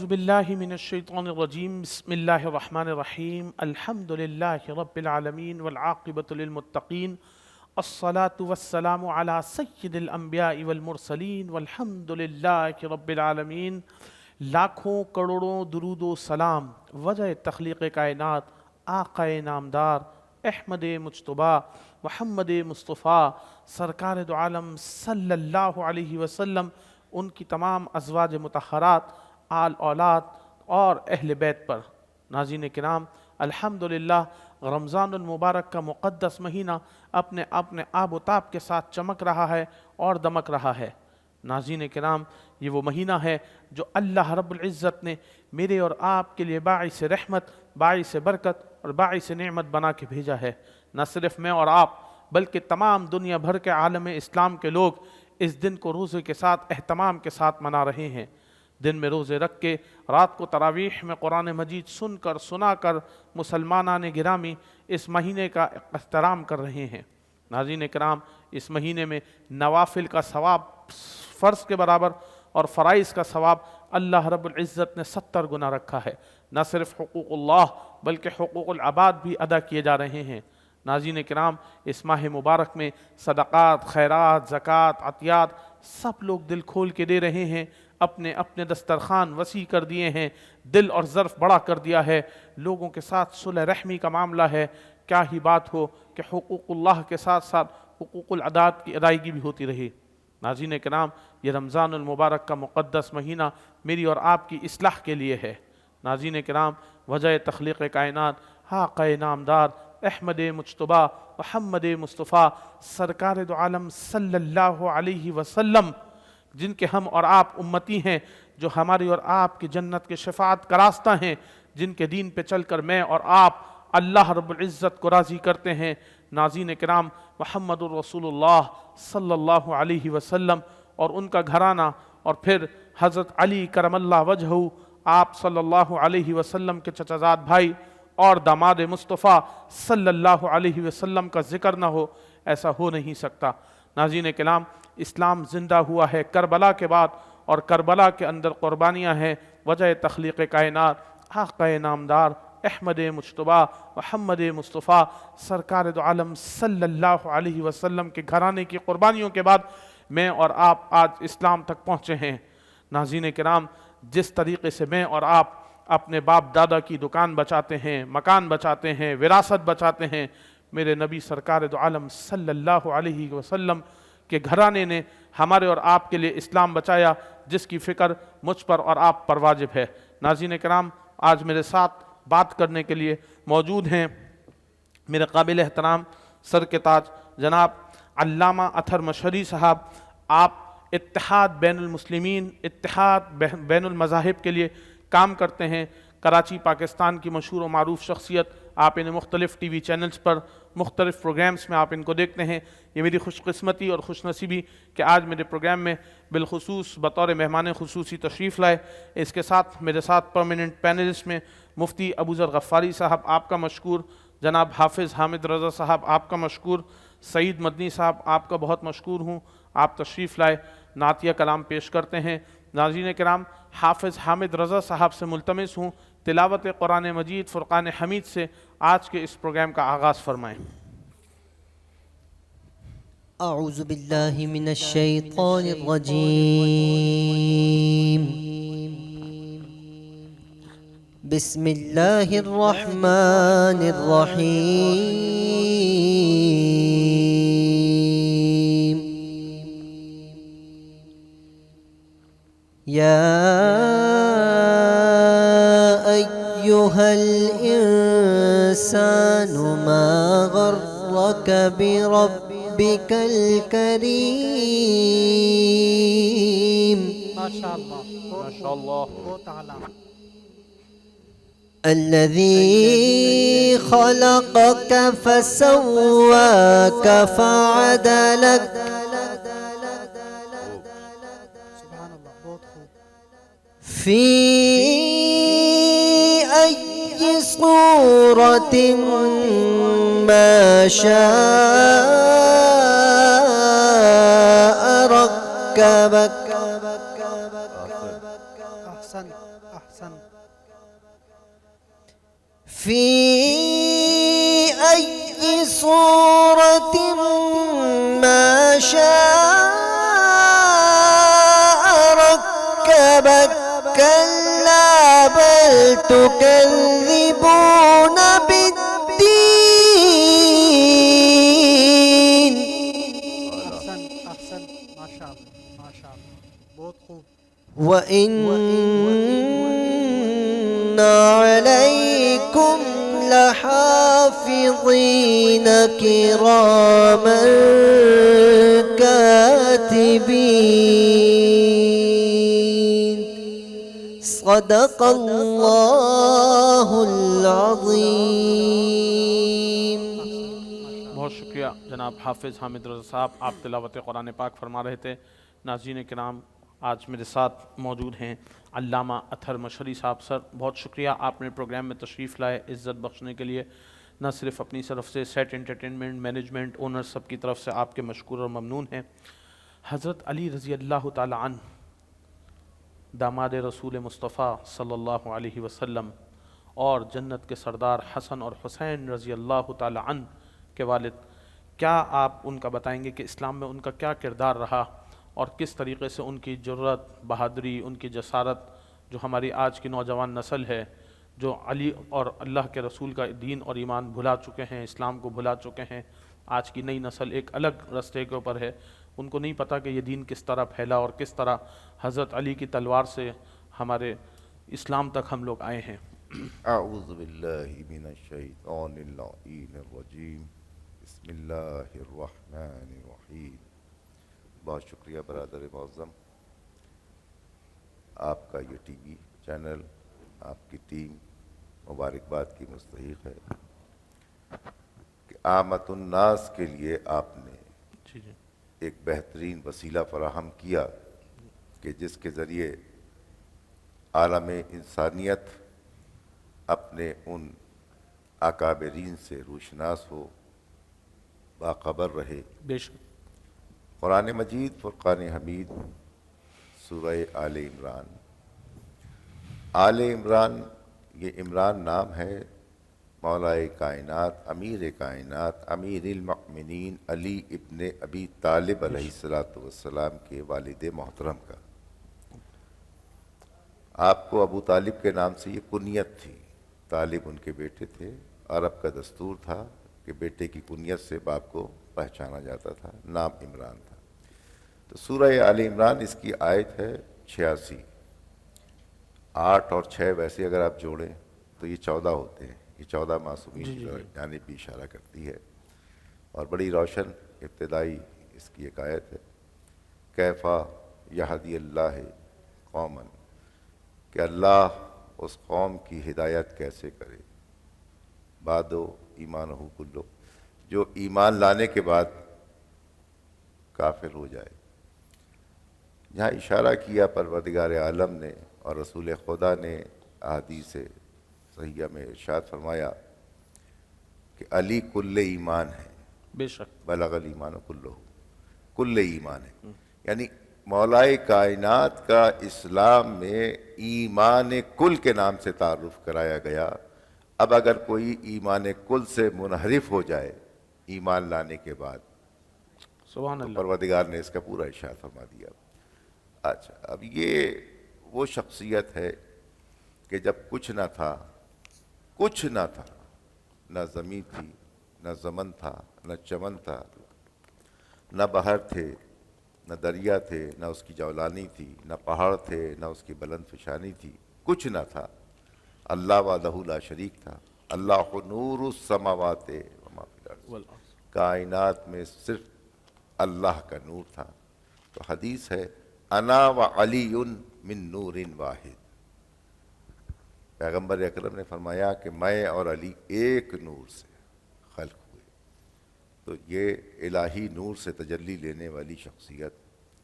اعوذ باللہ من الشیطان الرجیم بسم اللہ الرحمن الرحیم الحمد للہ رب العالمین والعاقبۃ للمتقین الصلاة والسلام علی سید الانبیاء والمرسلین والحمد للہ رب العالمین۔ لاکھوں کروڑوں درود و سلام وجہ تخلیق کائنات آقا نامدار احمد مجتبیٰ محمد مصطفیٰ سرکار دو عالم صلی اللہ علیہ وسلم، ان کی تمام ازواج مطہرات، آل اولاد اور اہل بیت پر۔ ناظرین کرام، الحمدللہ رمضان المبارک کا مقدس مہینہ اپنے آب و تاب کے ساتھ چمک رہا ہے اور دمک رہا ہے۔ ناظرین کرام، یہ وہ مہینہ ہے جو اللہ رب العزت نے میرے اور آپ کے لیے باعث رحمت، باعث برکت اور باعث نعمت بنا کے بھیجا ہے۔ نہ صرف میں اور آپ بلکہ تمام دنیا بھر کے عالم اسلام کے لوگ اس دن کو روزے کے ساتھ اہتمام کے ساتھ منا رہے ہیں۔ دن میں روزے رکھ کے رات کو تراویح میں قرآن مجید سن کر سنا کر مسلمانان گرامی اس مہینے کا احترام کر رہے ہیں۔ ناظرین کرام، اس مہینے میں نوافل کا ثواب فرض کے برابر اور فرائض کا ثواب اللہ رب العزت نے 70 گنا رکھا ہے۔ نہ صرف حقوق اللہ بلکہ حقوق العباد بھی ادا کیے جا رہے ہیں۔ ناظرین کرام، اس ماہ مبارک میں صدقات، خیرات، زکوٰۃ، عطیات سب لوگ دل کھول کے دے رہے ہیں، اپنے اپنے دسترخوان وسیع کر دیے ہیں، دل اور ظرف بڑا کر دیا ہے، لوگوں کے ساتھ صلح رحمی کا معاملہ ہے۔ کیا ہی بات ہو کہ حقوق اللہ کے ساتھ ساتھ حقوق العباد کی ادائیگی بھی ہوتی رہی۔ ناظرین کرام، یہ رمضان المبارک کا مقدس مہینہ میری اور آپ کی اصلاح کے لیے ہے۔ ناظرین کرام، وجہ تخلیق کائنات آقا نامدار احمد مجتبیٰ محمد مصطفیٰ سرکار دو عالم صلی اللہ علیہ وسلم، جن کے ہم اور آپ امتی ہیں، جو ہماری اور آپ کی جنت کے شفاعت کا راستہ ہیں، جن کے دین پہ چل کر میں اور آپ اللہ رب العزت کو راضی کرتے ہیں۔ ناظرین کرام، محمد الرسول اللہ صلی اللہ علیہ وسلم اور ان کا گھرانہ، اور پھر حضرت علی کرم اللہ وجہہ، آپ صلی اللہ علیہ وسلم کے چچا زاد بھائی اور داماد مصطفیٰ صلی اللہ علیہ وسلم کا ذکر نہ ہو، ایسا ہو نہیں سکتا۔ ناظرین کرام، اسلام زندہ ہوا ہے کربلا کے بعد، اور کربلا کے اندر قربانیاں ہیں۔ وجہ تخلیق کائنات آقا نامدار احمد مجتبیٰ محمد مصطفیٰ سرکار دو عالم صلی اللہ علیہ وسلم کے گھرانے کی قربانیوں کے بعد میں اور آپ آج اسلام تک پہنچے ہیں۔ ناظرین کرام، جس طریقے سے میں اور آپ اپنے باپ دادا کی دکان بچاتے ہیں، مکان بچاتے ہیں، وراثت بچاتے ہیں، میرے نبی سرکار دو عالم صلی اللہ علیہ وسلم کے گھرانے نے ہمارے اور آپ کے لیے اسلام بچایا، جس کی فکر مجھ پر اور آپ پر واجب ہے۔ ناظرین کرام، آج میرے ساتھ بات کرنے کے لیے موجود ہیں میرے قابل احترام سر کے تاج جناب علامہ اطہر مشہری صاحب۔ آپ اتحاد بین المسلمین، اتحاد بین المذاہب کے لیے کام کرتے ہیں۔ کراچی پاکستان کی مشہور و معروف شخصیت، آپ انہیں مختلف ٹی وی چینلز پر مختلف پروگرامز میں آپ ان کو دیکھتے ہیں۔ یہ میری خوش قسمتی اور خوش نصیبی کہ آج میرے پروگرام میں بالخصوص بطور مہمان خصوصی تشریف لائے۔ اس کے ساتھ میرے ساتھ پرماننٹ پینلسٹ میں مفتی ابو ذر غفاری صاحب، آپ کا مشکور، جناب حافظ حامد رضا صاحب، آپ کا مشکور، سعید مدنی صاحب، آپ کا بہت مشکور ہوں، آپ تشریف لائے، نعتیہ کلام پیش کرتے ہیں۔ ناظرین کرام، حافظ حامد رضا صاحب سے ملتمس ہوں تلاوت قرآن مجید فرقان حمید سے آج کے اس پروگرام کا آغاز فرمائیں۔ اعوذ باللہ من الشیطان الرجیم، بسم اللہ الرحمن الرحیم۔ یا ایہا الانسان ما غرک بربک الکریم، ماشاءاللہ ماشاءاللہ بہت اعلیٰ۔ الذی خلقک فسواک فعدلک، سبحان اللہ، بہت خوب۔ فی ای صورت ما شاء رکبک۔ احسن في أي صورة ما شاء ركبك كلا بل تكذبون بالدين احسن ماشاء اللہ بہت خوب. وإن عليكم لحافظين كراما كاتبين صدق الله العظيم. بہت شکریہ جناب حافظ حامد رضا صاحب، آپ تلاوت قرآن پاک فرما رہے تھے. ناظرین کرام، آج میرے ساتھ موجود ہیں علامہ اطہر مشہری صاحب. سر بہت شکریہ، آپ نے پروگرام میں تشریف لائے عزت بخشنے کے لیے. نہ صرف اپنی طرف سے، سیٹ انٹرٹینمنٹ مینجمنٹ اونر سب کی طرف سے آپ کے مشکور اور ممنون ہیں. حضرت علی رضی اللہ تعالی عنہ، داماد رسول مصطفیٰ صلی اللہ علیہ وسلم، اور جنت کے سردار حسن اور حسین رضی اللہ تعالی عنہ کے والد، کیا آپ ان کا بتائیں گے کہ اسلام میں ان کا کیا کردار رہا اور کس طریقے سے ان کی جرأت، بہادری، ان کی جسارت، جو ہماری آج کی نوجوان نسل ہے جو علی اور اللہ کے رسول کا دین اور ایمان بھلا چکے ہیں، اسلام کو بھلا چکے ہیں، آج کی نئی نسل ایک الگ راستے کے اوپر ہے. ان کو نہیں پتہ کہ یہ دین کس طرح پھیلا اور کس طرح حضرت علی کی تلوار سے ہمارے اسلام تک ہم لوگ آئے ہیں. اعوذ باللہ من الشیطان اللعین الرجیم، بسم اللہ الرحمن الرحیم. بہت شکریہ برادر معظم، آپ کا یہ ٹی وی چینل، آپ کی ٹیم مبارکباد کی مستحق ہے کہ عامت الناس کے لیے آپ نے جی جی ایک بہترین وسیلہ فراہم کیا کہ جس کے ذریعے عالم انسانیت اپنے ان اکابرین سے روشناس ہو، باخبر رہے. بے شک. قرآن مجید فرقان حمید سورہ آل عمران. آل عمران، یہ عمران نام ہے مولائے کائنات، امیر کائنات، امیر المؤمنین علی ابن ابی طالب علیہ السلام کے والد محترم کا. آپ کو ابو طالب کے نام سے یہ کنیت تھی. طالب ان کے بیٹے تھے، عرب کا دستور تھا کہ بیٹے کی کنیت سے باپ کو پہچانا جاتا تھا. نام عمران تھا. تو سورہ آل عمران اس کی آیت ہے 86. 8 اور 6 ویسے اگر آپ جوڑیں تو یہ 14 ہوتے ہیں. یہ 14 معصومین کی جانب بھی اشارہ کرتی ہے اور بڑی روشن ابتدائی اس کی ایک آیت ہے. کیفا یہدی اللہ قوماً، کہ اللہ اس قوم کی ہدایت کیسے کرے. بعدو ایمانہ کلو، جو ایمان لانے کے بعد کافر ہو جائے. جہاں اشارہ کیا پروردگار عالم نے اور رسول خدا نے احادیث صحیحہ میں ارشاد فرمایا کہ علی کل ایمان ہے. بے شک. بلغ الایمان کلہ، کل ایمان ہے. یعنی مولائے کائنات کا اسلام میں ایمان کل کے نام سے تعارف کرایا گیا. اب اگر کوئی ایمان کل سے منحرف ہو جائے ایمان لانے کے بعد، سبحان تو اللہ. پروردگار نے اس کا پورا ارشاد فرما دیا. اچھا، اب یہ وہ شخصیت ہے کہ جب کچھ نہ تھا، کچھ نہ تھا، نہ زمین تھی، نہ زمن تھا، نہ چمن تھا، نہ بحر تھے، نہ دریا تھے، نہ اس کی جولانی تھی، نہ پہاڑ تھے، نہ اس کی بلند فشانی تھی. کچھ نہ تھا. اللہ وحدہ لا شریک تھا. اللہ نور السماوات وما فی الارض، کائنات میں صرف اللہ کا نور تھا. تو حدیث ہے انا وعلی من نور واحد. پیغمبر اکرم نے فرمایا کہ میں اور علی ایک نور سے خلق ہوئے. تو یہ الہی نور سے تجلی لینے والی شخصیت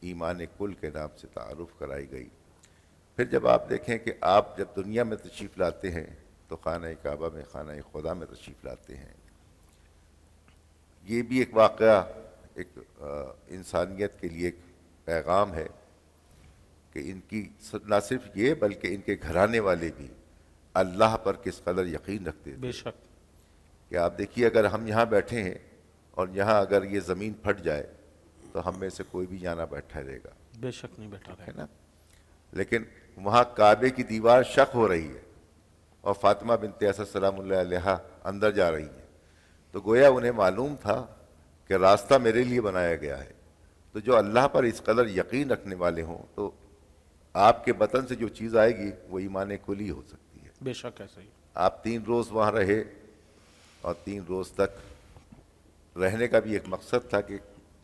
ایمان کل کے نام سے تعارف کرائی گئی. پھر جب آپ دیکھیں کہ آپ جب دنیا میں تشریف لاتے ہیں تو خانہ کعبہ میں، خانہ خدا میں تشریف لاتے ہیں. یہ بھی ایک واقعہ، ایک انسانیت کے لیے ایک پیغام ہے کہ ان کی نہ صرف یہ بلکہ ان کے گھرانے والے بھی اللہ پر کس قدر یقین رکھتے تھے. بے شک. کہ آپ دیکھیے اگر ہم یہاں بیٹھے ہیں اور یہاں اگر یہ زمین پھٹ جائے تو ہم میں سے کوئی بھی یہاں نہ بیٹھا رہے گا, بے شک نہیں بیٹھا ہے رہے. نا. لیکن وہاں کعبے کی دیوار شق ہو رہی ہے اور فاطمہ بنت اسد سلام اللہ علیہا اندر جا رہی ہیں, تو گویا انہیں معلوم تھا کہ راستہ میرے لیے بنایا گیا ہے. تو جو اللہ پر اس قدر یقین رکھنے والے ہوں تو آپ کے بطن سے جو چیز آئے گی وہ ایمان کلی ہو سکتی ہے. بے شک ایسا ہی. آپ 3 روز وہاں رہے اور 3 روز تک رہنے کا بھی ایک مقصد تھا کہ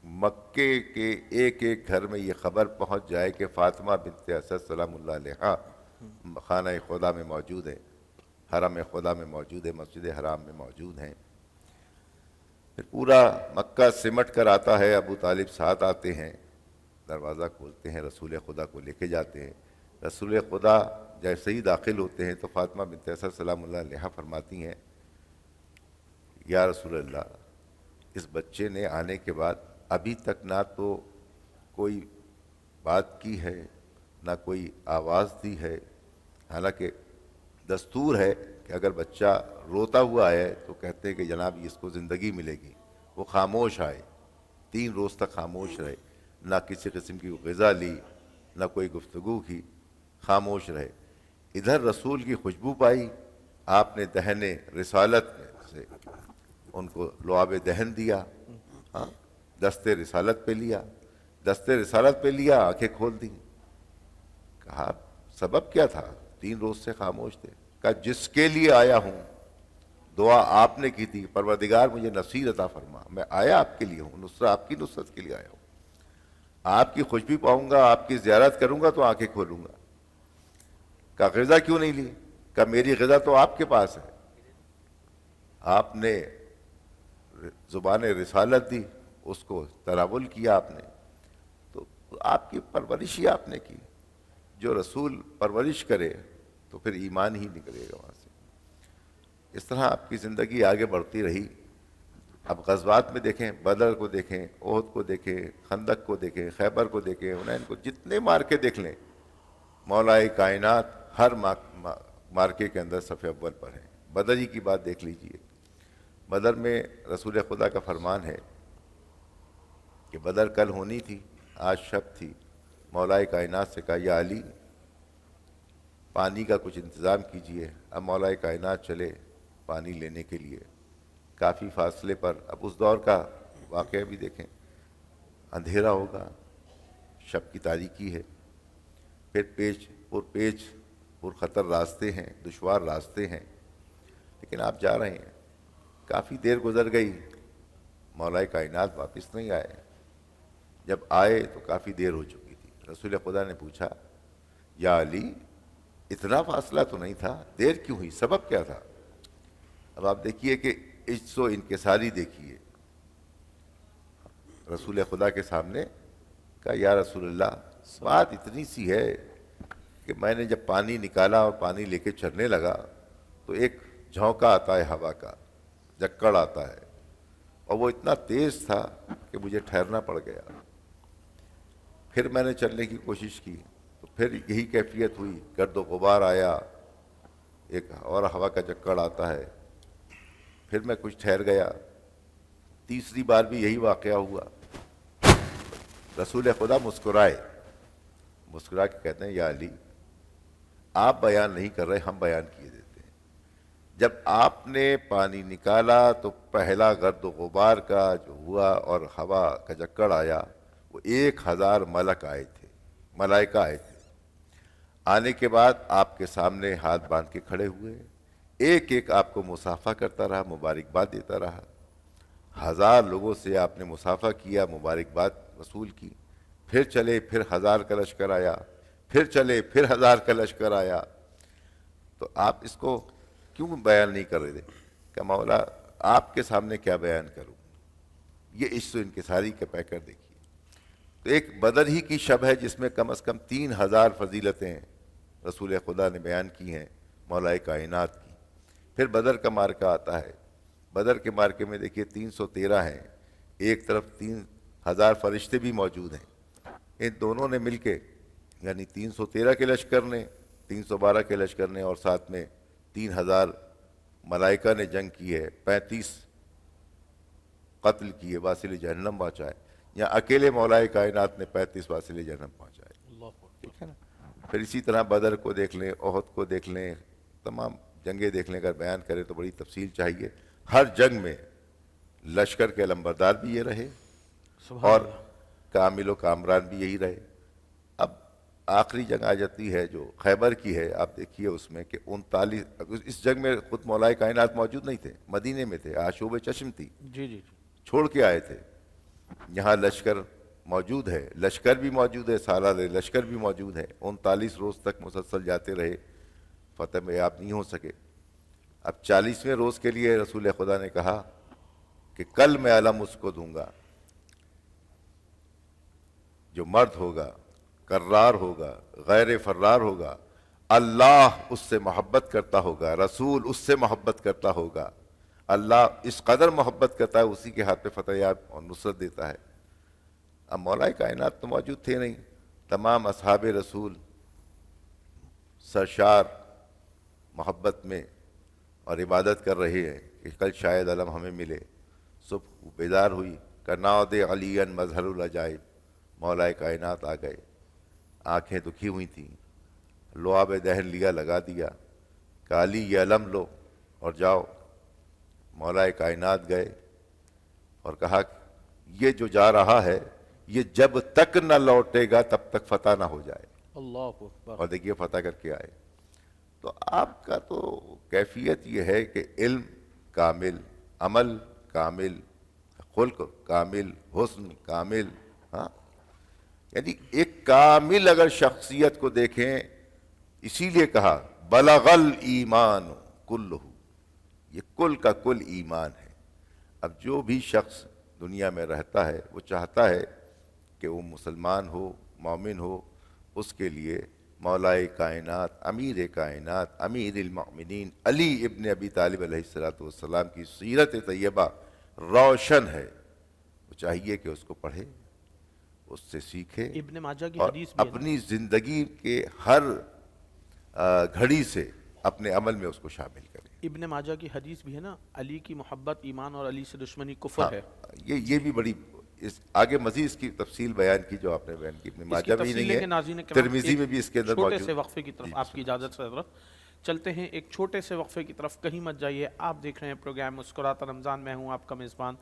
مکے کے ایک ایک گھر میں یہ خبر پہنچ جائے کہ فاطمہ بنت اسد سلام اللہ علیہا خانہ خدا میں موجود ہے, حرم خدا میں موجود ہے, مسجد حرام میں موجود ہیں. پھر پورا مکہ سمٹ کر آتا ہے, ابو طالب ساتھ آتے ہیں, دروازہ کھولتے ہیں, رسول خدا کو لے کے جاتے ہیں. رسول خدا جیسے ہی داخل ہوتے ہیں تو فاطمہ بنت اسد سلام اللہ علیہا فرماتی ہیں, یا رسول اللہ, اس بچے نے آنے کے بعد ابھی تک نہ تو کوئی بات کی ہے نہ کوئی آواز دی ہے. حالانکہ دستور ہے کہ اگر بچہ روتا ہوا آئے تو کہتے ہیں کہ جناب اس کو زندگی ملے گی. وہ خاموش آئے, 3 روز تک خاموش رہے, نہ کسی قسم کی غذا لی نہ کوئی گفتگو کی, خاموش رہے. ادھر رسول کی خوشبو پائی, آپ نے دہن رسالت میں سے ان کو لعاب دہن دیا, ہاں دست رسالت پہ لیا, دست رسالت پہ لیا, آنکھیں کھول دیں. کہا سبب کیا تھا, 3 روز سے خاموش تھے. کہا جس کے لیے آیا ہوں دعا آپ نے کی تھی, پروردگار مجھے نصیر عطا فرما, میں آیا آپ کے لیے ہوں, نصرت آپ کی نصرت کے لیے آیا ہوں. آپ کی خوشبو پاؤں گا, آپ کی زیارت کروں گا تو آنکھیں کھولوں گا. کہا غذا کیوں نہیں لی؟ کہا میری غذا تو آپ کے پاس ہے, آپ نے زبان رسالت دی, اس کو تناول کیا آپ نے, تو آپ کی پرورش ہی آپ نے کی. جو رسول پرورش کرے تو پھر ایمان ہی نکلے گا وہاں سے. اس طرح آپ کی زندگی آگے بڑھتی رہی. اب غزوات میں دیکھیں, بدر کو دیکھیں, احد کو دیکھیں, خندق کو دیکھیں, خیبر کو دیکھیں, حنین کو, جتنے مارکے دیکھ لیں, مولا کائنات ہر مارکے کے اندر صف اول پر ہیں. بدر ہی کی بات دیکھ لیجئے. بدر میں رسول خدا کا فرمان ہے کہ بدر کل ہونی تھی, آج شب تھی. مولا کائنات سے کہا یا علی پانی کا کچھ انتظام کیجئے. اب مولا کائنات چلے پانی لینے کے لیے, کافی فاصلے پر. اب اس دور کا واقعہ بھی دیکھیں, اندھیرا ہوگا, شب کی تاریکی ہے, پھر پیچ پر خطر راستے ہیں, دشوار راستے ہیں, لیکن آپ جا رہے ہیں. کافی دیر گزر گئی, مولا کائنات واپس نہیں آئے. جب آئے تو کافی دیر ہو چکی تھی. رسول خدا نے پوچھا یا علی اتنا فاصلہ تو نہیں تھا, دیر کیوں ہوئی, سبب کیا تھا؟ اب آپ دیکھیے کہ عجز و انکساری دیکھیے. رسول خدا کے سامنے کہا یا رسول اللہ بات اتنی سی ہے کہ میں نے جب پانی نکالا اور پانی لے کے چلنے لگا تو ایک جھونکا آتا ہے ہوا کا, جکڑ آتا ہے, اور وہ اتنا تیز تھا کہ مجھے ٹھہرنا پڑ گیا. پھر میں نے چلنے کی کوشش کی تو پھر یہی کیفیت ہوئی, گرد و غبار آیا, ایک اور ہوا کا جکڑ آتا ہے. پھر میں کچھ ٹھہر گیا. تیسری بار بھی یہی واقعہ ہوا. رسول خدا مسکرائے, مسکرا کے کہتے ہیں یا علی آپ بیان نہیں کر رہے, ہم بیان کیے دیتے ہیں. جب آپ نے پانی نکالا تو پہلا گرد و غبار کا جو ہوا اور ہوا کا جکڑ آیا, وہ 1000 ملک آئے تھے, ملائکہ آئے تھے. آنے کے بعد آپ کے سامنے ہاتھ باندھ کے کھڑے ہوئے, ایک ایک آپ کو مصافحہ کرتا رہا, مبارکباد دیتا رہا. 1000 لوگوں سے آپ نے مصافحہ کیا, مبارکباد وصول کی. پھر چلے, پھر 1000 کا لشکر آیا, پھر چلے, پھر 1000 کا لشکر آیا. تو آپ اس کو کیوں بیان نہیں کر رہے تھے؟ کہ مولا آپ کے سامنے کیا بیان کروں. یہ عجز و انکساری کے پیکر دیکھیے. تو ایک بدر ہی کی شب ہے جس میں کم از کم 3000 فضیلتیں رسول خدا نے بیان کی ہیں مولا کائنات کی. پھر بدر کا مارکہ آتا ہے. بدر کے مارکے میں دیکھیے 313 ہیں, ایک طرف 3000 فرشتے بھی موجود ہیں. ان دونوں نے مل کے, یعنی 313 کے لشکر نے, 312 کے لشکر نے, اور ساتھ میں 3,000 ملائکہ نے جنگ کی ہے، 35 قتل کیے، واصل جہنم پہنچائے، یا اکیلے مولائے کائنات نے 35 واصل جہنم پہنچائے. اللہ اکبر. ٹھیک ہے نا. پھر اسی طرح بدر کو دیکھ لیں، احد کو دیکھ لیں، تمام جنگیں دیکھ لیں. اگر بیان کریں تو بڑی تفصیل چاہیے. ہر جنگ میں لشکر کے علمبردار بھی یہ رہے سبحان اور اللہ. کامل و کامران بھی یہی رہے. اب آخری جنگ آ جاتی ہے جو خیبر کی ہے، آپ دیکھیے اس میں کہ 39، اس جنگ میں خود مولائے کائنات موجود نہیں تھے، مدینے میں تھے، آشوب چشم تھی، جی جی جی. چھوڑ کے آئے تھے. یہاں لشکر موجود ہے، لشکر بھی موجود ہے، سالار لشکر بھی موجود ہے. 39 روز تک مسلسل جاتے رہے، فتح میں آپ نہیں ہو سکے. اب 40ویں روز کے لیے رسول خدا نے کہا کہ کل میں علم اس کو دوں گا، جو مرد ہوگا، کرار ہوگا، غیر فرار ہوگا، اللہ اس سے محبت کرتا ہوگا، رسول اس سے محبت کرتا ہوگا، اللہ اس قدر محبت کرتا ہے اسی کے ہاتھ پہ فتح یاب اور نصرت دیتا ہے. اب مولائے کائنات تو موجود تھے نہیں، تمام اصحاب رسول سرشار محبت میں اور عبادت کر رہے ہیں کہ کل شاید علم ہمیں ملے. صبح بیدار ہوئی، کناد علی مظہر العجائب، مولائے کائنات آ گئے. آنکھیں دکھی ہوئی تھیں، لعاب دہن لیا، لگا دیا کہ علی یہ علم لو اور جاؤ. مولائے کائنات گئے اور کہا یہ جو جا رہا ہے یہ جب تک نہ لوٹے گا تب تک فتح نہ ہو جائے. اللہ اکبر. اور دیکھیے فتح کر کے آئے. تو آپ کا تو کیفیت یہ ہے کہ علم کامل، عمل کامل، خلق کامل، حسن کامل. ہاں یعنی ایک کامل اگر شخصیت کو دیکھیں، اسی لیے کہا بلغ الایمان کلہ، یہ کل کا کل ایمان ہے. اب جو بھی شخص دنیا میں رہتا ہے وہ چاہتا ہے کہ وہ مسلمان ہو، مومن ہو، اس کے لیے مولائے کائنات، امیر کائنات، امیر المؤمنین علی ابن ابی طالب علیہ السلام کی سیرت طیبہ روشن ہے. وہ چاہیے کہ اس کو پڑھے، اس سے سیکھے ابن ماجہ کی اور حدیث بھی ہے نا؟ اپنی زندگی کے ہر گھڑی سے اپنے عمل میں اس کو شامل کرے. ابن ماجہ کی حدیث بھی ہے نا، علی کی محبت ایمان اور علی سے دشمنی کفر ہے. یہ بھی بڑی آگے مزید اس کی تفصیل بیان کی جو آپ نے بیان کی. ابن اس کی ماجہ میں ہی تفصیل نہیں لے کے ناظرین کرام ترمذی میں بھی اس کے اندر چھوٹے موجود. سے وقفے کی طرف آپ کی اجازت سے حضرت چلتے ہیں. ایک چھوٹے سے وقفے کی طرف، کہیں مت جائیے. آپ دیکھ رہے ہیں پروگرام مسکراتا رمضان. میں ہوں آپ کا میزبان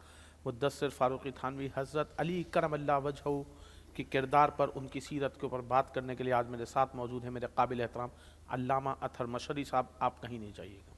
مدثر فاروقی تھانوی. حضرت علی کرم اللہ وجہہ کی کردار پر، ان کی سیرت کے اوپر بات کرنے کے لیے آج میرے ساتھ موجود ہیں میرے قابل احترام علامہ اطہر مشہری صاحب. آپ کہیں نہیں جائیے گا.